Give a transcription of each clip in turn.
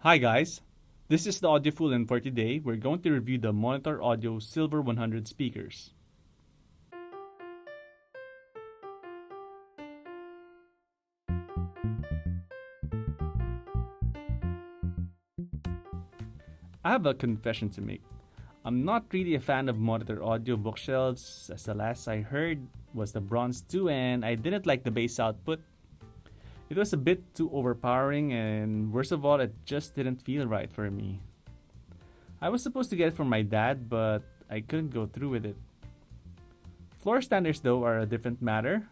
Hi guys, this is the Audiofool, and for today we're going to review the Monitor Audio Silver 100 speakers. I have a confession to make. I'm not really a fan of Monitor Audio bookshelves, as the last I heard was the Bronze 2 and I didn't like the bass output. It was a bit too overpowering, and worst of all, it just didn't feel right for me. I was supposed to get it from my dad, but I couldn't go through with it. Floor standers, though, are a different matter.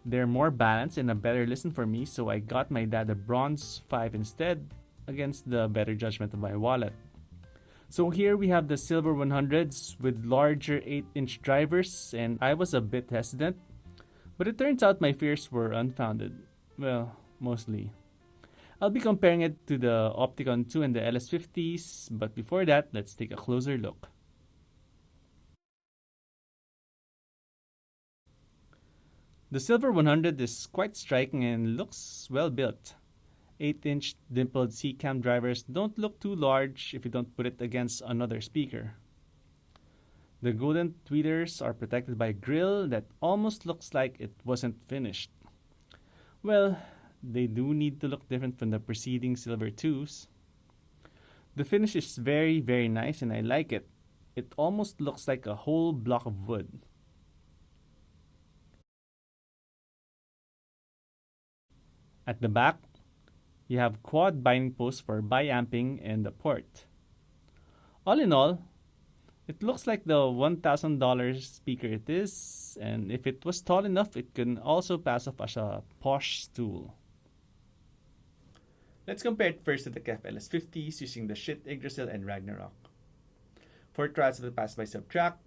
They're more balanced and a better listen for me, so I got my dad a Bronze 5 instead, against the better judgment of my wallet. So here we have the Silver 100s with larger 8-inch drivers, and I was a bit hesitant, but it turns out my fears were unfounded. Well, mostly. I'll be comparing it to the Opticon 2 and the LS50s, but before that, let's take a closer look. The Silver 100 is quite striking and looks well built. 8-inch dimpled C-cam drivers don't look too large if you don't put it against another speaker. The golden tweeters are protected by a grille that almost looks like it wasn't finished. Well, they do need to look different from the preceding Silver 2s. The finish is very nice and I like it. It almost looks like a whole block of wood. At the back, you have quad binding posts for biamping and the port. All in all, it looks like the $1,000 speaker it is, and if it was tall enough, it can also pass off as a posh stool. Let's compare it first to the KEF LS50s using the Shit, Yggdrasil, and Ragnarok. For trials of the pass by subtract,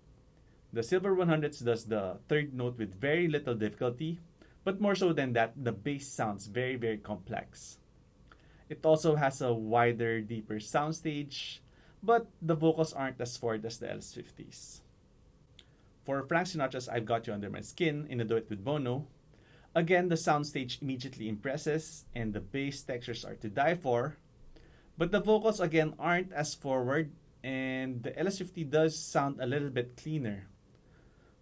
the Silver 100s does the third note with very little difficulty, but more so than that, the bass sounds very complex. It also has a wider, deeper soundstage, but the vocals aren't as forward as the LS50s. For Frank Sinatra's I've Got You Under My Skin in a duet with Bono, again the soundstage immediately impresses and the bass textures are to die for, but the vocals again aren't as forward and the LS50 does sound a little bit cleaner.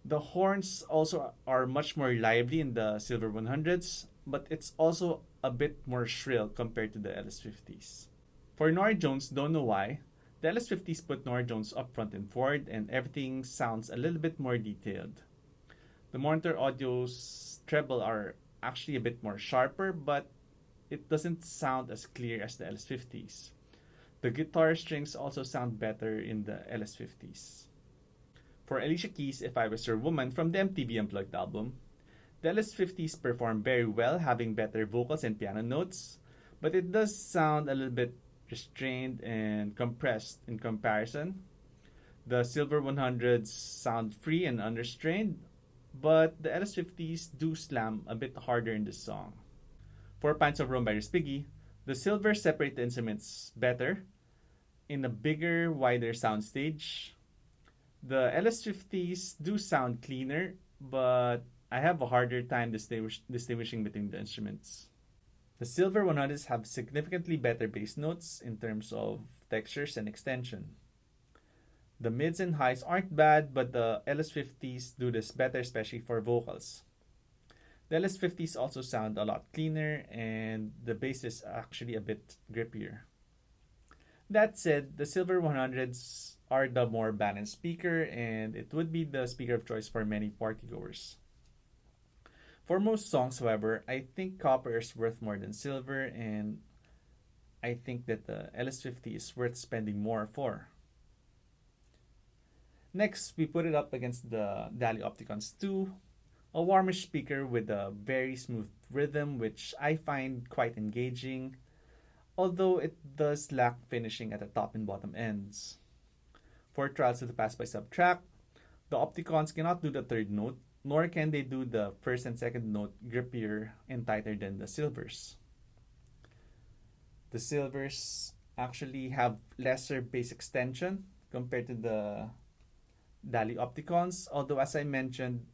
The horns also are much more lively in the Silver 100s, but it's also a bit more shrill compared to the LS50s. For Norah Jones, don't know why, the LS50s put Norah Jones up front and forward and everything sounds a little bit more detailed. The Monitor Audio's treble are actually a bit more sharper, but it doesn't sound as clear as the LS50s. The guitar strings also sound better in the LS50s. For Alicia Keys' If I Was Your Woman from the MTV Unplugged album, the LS50s perform very well, having better vocals and piano notes, but it does sound a little bit restrained and compressed in comparison. The Silver 100s sound free and unrestrained, but the LS50s do slam a bit harder in this song. For Pints of Rome by Respighi, the Silvers separate the instruments better in a bigger, wider soundstage. The LS50s do sound cleaner, but I have a harder time distinguishing between the instruments. The Silver 100s have significantly better bass notes in terms of textures and extension. The mids and highs aren't bad, but the LS50s do this better, especially for vocals. The LS50s also sound a lot cleaner, and the bass is actually a bit grippier. That said, the Silver 100s are the more balanced speaker, and it would be the speaker of choice for many partygoers. For most songs, however, I think copper is worth more than silver, and I think that the LS50 is worth spending more for. Next, we put it up against the Dali Opticons 2, a warmish speaker with a very smooth rhythm, which I find quite engaging, although it does lack finishing at the top and bottom ends. For trials of the pass by subtract, the Opticons cannot do the third note, nor can they do the first and second note grippier and tighter than the Silvers. The Silvers actually have lesser bass extension compared to the Dali Opticons, although as I mentioned,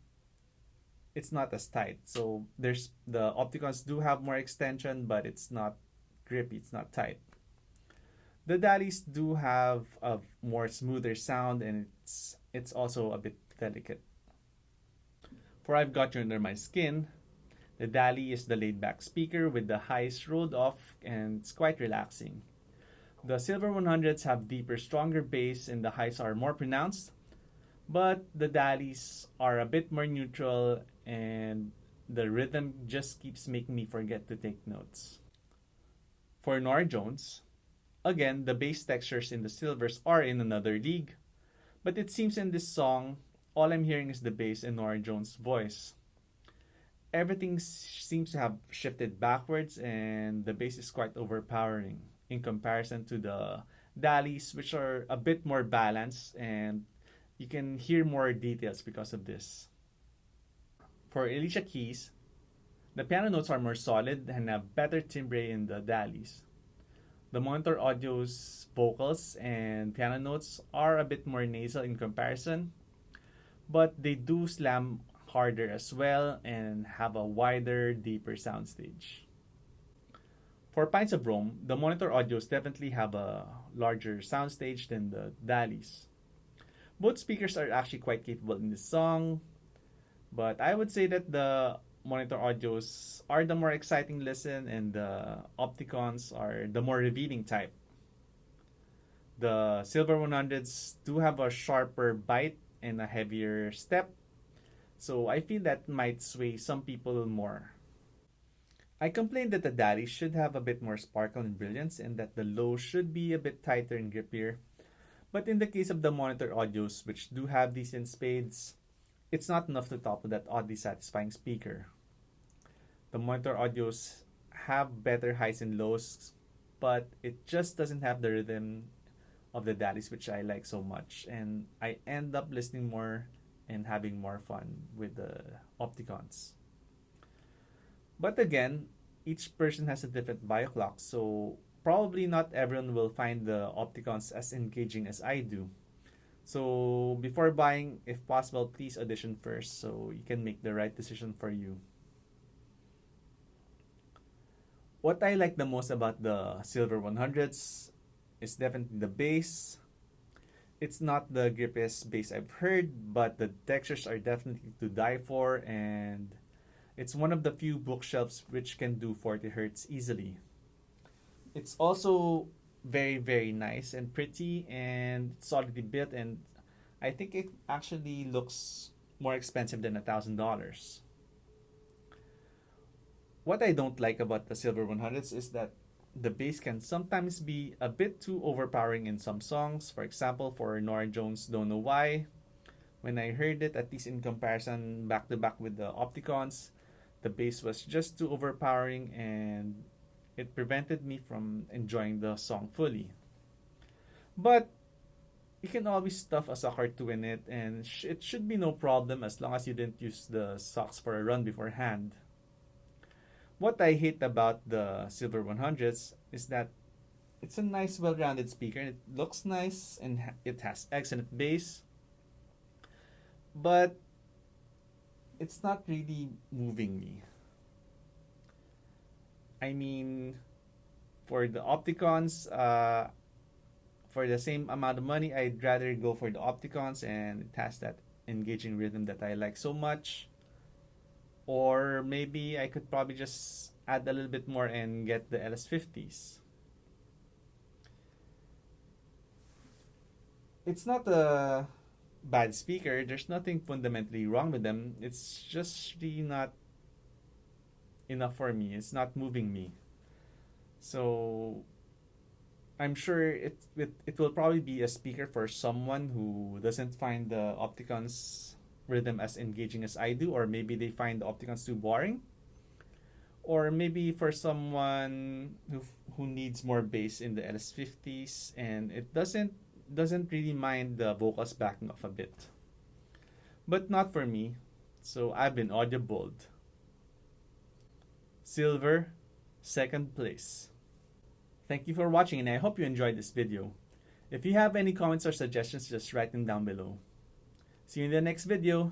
it's not as tight. So there's the Opticons do have more extension, but it's not grippy, it's not tight. The Dalis do have a more smoother sound, and it's also a bit delicate. For I've Got You Under My Skin, the Dali is the laid back speaker with the highs rolled off, and it's quite relaxing. The Silver 100s have deeper, stronger bass, and the highs are more pronounced, but the Dalis are a bit more neutral, and the rhythm just keeps making me forget to take notes. For Nora Jones, again, the bass textures in the Silvers are in another league, but it seems in this song, all I'm hearing is the bass and Nora Jones' voice. Everything seems to have shifted backwards, and the bass is quite overpowering in comparison to the Dalis, which are a bit more balanced, and you can hear more details because of this. For Alicia Keys, the piano notes are more solid and have better timbre in the Dalis. The Monitor Audio's vocals and piano notes are a bit more nasal in comparison, but they do slam harder as well and have a wider, deeper soundstage. For Pints of Rome, the Monitor Audios definitely have a larger soundstage than the Dalis. Both speakers are actually quite capable in this song, but I would say that the Monitor Audios are the more exciting listen, and the Opticons are the more revealing type. The Silver 100s do have a sharper bite and a heavier step, so I feel that might sway some people more. I complained that the Dali should have a bit more sparkle and brilliance, and that the low should be a bit tighter and grippier. But in the case of the Monitor Audios, which do have decent spades, it's not enough to topple that oddly satisfying speaker. The Monitor Audios have better highs and lows, but it just doesn't have the rhythm of the Dalis, which I like so much, and I end up listening more and having more fun with the Opticons. But again, each person has a different bio clock, so probably not everyone will find the Opticons as engaging as I do. So before buying, if possible, please audition first so you can make the right decision for you. What I like the most about the Silver 100s is definitely the bass. It's not the grippiest bass I've heard, but the textures are definitely to die for, and it's one of the few bookshelves which can do 40 Hz easily. It's also very, very nice and pretty and solidly built, and I think it actually looks more expensive than $1,000. What I don't like about the Silver 100s is that the bass can sometimes be a bit too overpowering in some songs. For example, for Nora Jones' Don't Know Why, when I heard it, at least in comparison back to back with the Opticons, the bass was just too overpowering, and it prevented me from enjoying the song fully. But you can always stuff a sock or two in it, and it should be no problem as long as you didn't use the socks for a run beforehand. What I hate about the Silver 100s is that it's a nice, well-rounded speaker. It looks nice, and it has excellent bass, but it's not really moving me. I mean, for the Opticons, for the same amount of money, I'd rather go for the Opticons, and it has that engaging rhythm that I like so much. Or maybe I could probably just add a little bit more and get the LS50s. It's not a bad speaker. There's nothing fundamentally wrong with them. It's just really not enough for me. It's not moving me. So I'm sure it will probably be a speaker for someone who doesn't find the Opticon's rhythm as engaging as I do, or maybe they find the Opticons too boring, or maybe for someone who needs more bass in the LS50s and it doesn't really mind the vocals backing off a bit. But not for me. So I've been audio bold. Silver, second place. Thank you for watching, and I hope you enjoyed this video. If you have any comments or suggestions, just write them down below. See you in the next video.